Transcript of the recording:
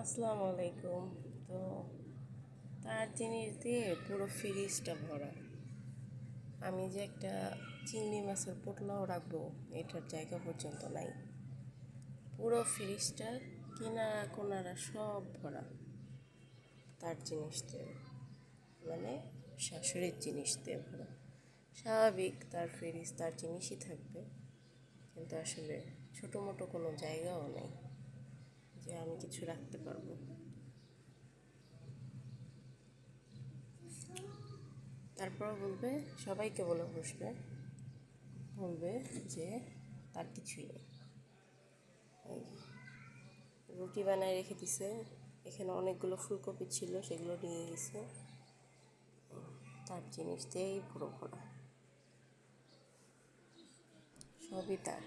আসসালামু আলাইকুম। তো তার জিনিস দিয়ে পুরো ফ্রিজটা ভরা। আমি যে একটা চিংড়ি মাছের পোটলাও রাখবো এটার জায়গা পর্যন্ত নাই। পুরো ফ্রিজটা কিনারা কোনারা সব ভরা তার জিনিস দিয়ে, মানে শাশুড়ির জিনিস দিয়ে ভরা। স্বাভাবিক তার ফ্রিজ তার জিনিসই থাকবে, কিন্তু আসলে ছোটো মোটো কোনো জায়গাও নেই যে আমি কিছু রাখতে পারবো। তারপর বলবে, সবাইকে বলে বসবে, বলবে যে তার কিছুই নেই। এই রুটি বানায় রেখে দিছে, এখানে অনেকগুলো ফুলকপি ছিল সেগুলো নিয়ে গেছে, তার জিনিস দিয়েই পুরো ভরা, সবই তার।